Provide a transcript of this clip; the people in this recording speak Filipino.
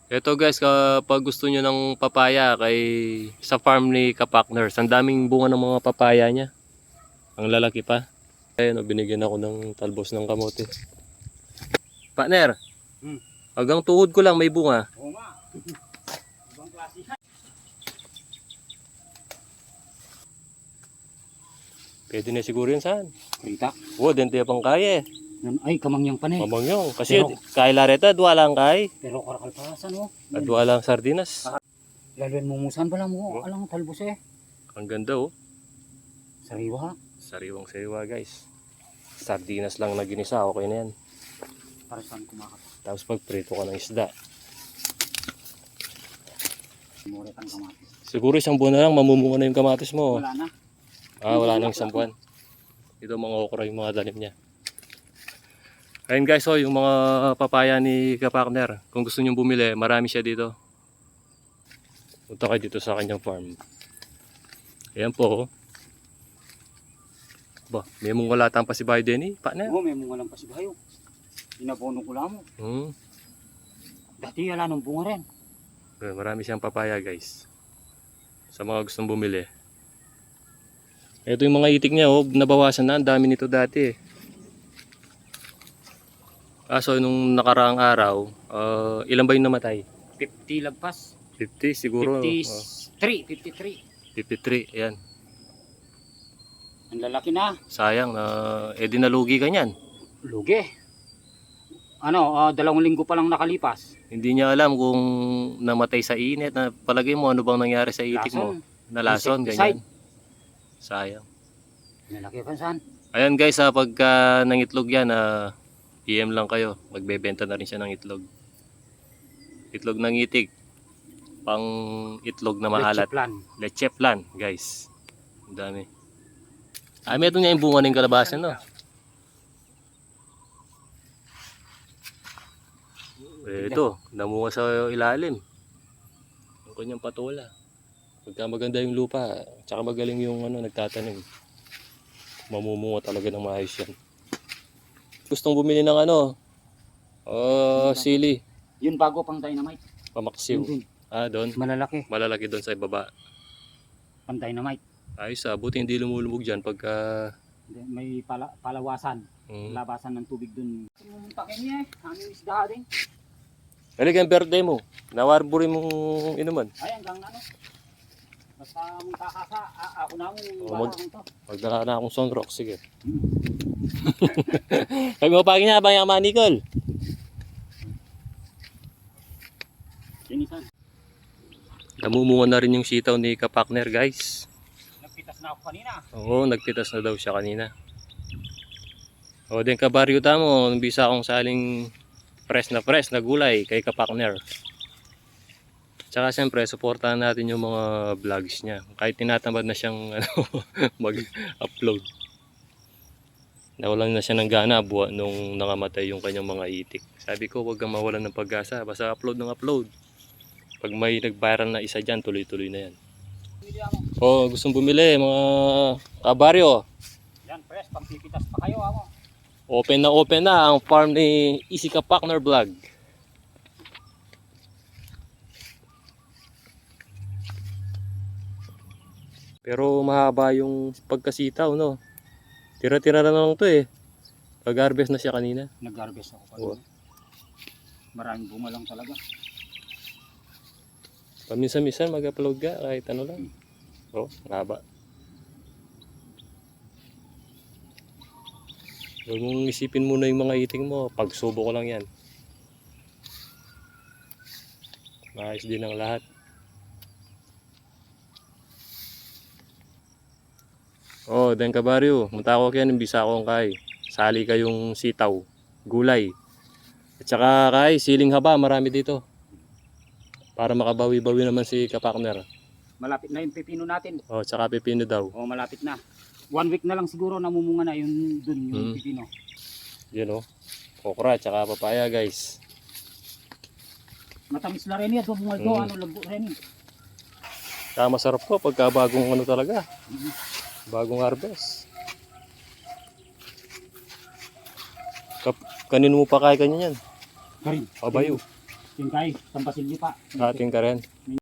Ito guys, kapag gusto nyo ng papaya sa farm ni Kapakners, ang daming bunga ng mga papaya niya. Ang lalaki pa. Ayun, binigyan ako ng talbos ng kamote. Partner, hanggang tuhod ko lang may bunga. Oo nga. Ibang klase. Pwede na siguro yun saan. Kita. Oo, dente pang kaya eh. Ay, kamangyang panay. Mamangyong. Kasi kay lareta, dua lang kay. Pero karakalpasan oh. Dua lang sardinas. Lalwan mo musan pala mo. Alang talbos eh. Ang ganda oh. Sariwa ha. Sariwang sariwa guys. Sardinas lang na ginisa, okay na yan. Para saan kumakata. Tapos pag prito ka ng isda. Murit ang kamatis. Siguro isang buwan na lang mamumunga na yung kamatis mo. Wala na. Wala nang isang buwan. Ito mga okra yung mga dalim niya. Ayun guys, oh, yung mga papaya ni Kapakner. Kung gusto nyo bumili, marami siya dito. Punta kayo dito sa kanyang farm. Ayan po. Ba, may mong wala tang pasibayo din eh, partner. Oo, may bunga lang pa si Bayo. Inabono ko lang mo. Dati wala nung bunga rin. Marami siyang papaya guys. Sa mga gustong bumili. Ito yung mga itik niya, oh, nabawasan na. Ang dami nito dati eh. So nung nakaraang araw, ilan ba yung namatay? 50 lagpas. 50 siguro. 53. 53, ayan. Ang lalaki na. Sayang na dinalugi ka niyan. Lugi. Ano, 2 linggo pa lang nakalipas. Hindi niya alam kung namatay sa init. Na palagay mo ano bang nangyari sa itik mo? Nalason, ganyan. Sayang. Lalaki pa saan? Ayan guys, pagka nangitlog yan, PM lang kayo. Magbebenta na rin siya ng itlog. Itlog ng itik. Pang itlog na mahalat. Leche plan, guys. Ang dami. May ito niya yung bunga ng kalabasan, no? Ito, namunga sa ilalim. Ang kanyang patola. Pagka maganda yung lupa, tsaka magaling yung nagtatanim. Mamumunga talaga ng maayos yan. Gustong bumili ng sili. Yun bago pang dynamite. Pamaksiw. Doon. Malalaki. Malalaki doon sa ibaba. Pang dynamite. Ayos buti hindi lumulubog dyan pagka... May palawasan. Labasan ng tubig doon. Pumunta kayo niya hanging isda din. Halika yung birthday mo. Nawarburi mong inuman. Ay, hanggang basta mong kakasa, ako na mong to. Magdala na akong sunrock, sige. Kami mo pagi na ba yung manikol? Sinisan. Namumunga na rin yung sitaw ni Kapakner guys. Nagpitas na ako kanina. Oo, nagpitas na daw siya kanina. O din kabaryo tamo, bisa akong saling press na gulay kay Kapakner. Tsaka siyempre, supportahan natin yung mga vlogs niya. Kahit tinatamad na siyang mag-upload. Nawalan na siya ng gana nung nakamatay yung kanyang mga itik. Sabi ko, huwag kang mawalan ng pag-asa. Basta upload ng upload. Pag may nag-viral na isa dyan, tuloy-tuloy na yan. Gustong bumili, mga kabaryo. Yan, press, pampipitas pa kayo, amo. Open na ang farm ni Easy Kapakner Vlog. Pero mahaba yung pagkasitaw, no? Tira-tira na lang to eh. Pag-harvest na siya kanina. Nag-harvest ako kanina. Maraming bunga lang talaga. Paminsan-minsan mag-upload ka kahit ano lang. Haba. Huwag mong isipin muna yung mga iting mo. Pagsubo ko lang yan. Maayos din ang lahat. Den kabaryo. Munta ko kayo ng bisa akong kay. Sali kayong sitaw. Gulay. At saka kay, siling haba. Marami dito. Para makabawi-bawi naman si Kapakner. Malapit na yung pipino natin. Tsaka pipino daw. Malapit na. 1 week na lang siguro namumunga na yung dun yung pipino. Yun okra tsaka papaya guys. Matamis na rin yan. Bunga ko, labo rin. Masarap po pagka bagong talaga. Bagong harvest. Kanino mo pa kaya kanya yan? Karin. Bayo. Tingkay, Tampasilyo pa. Atin ka rin.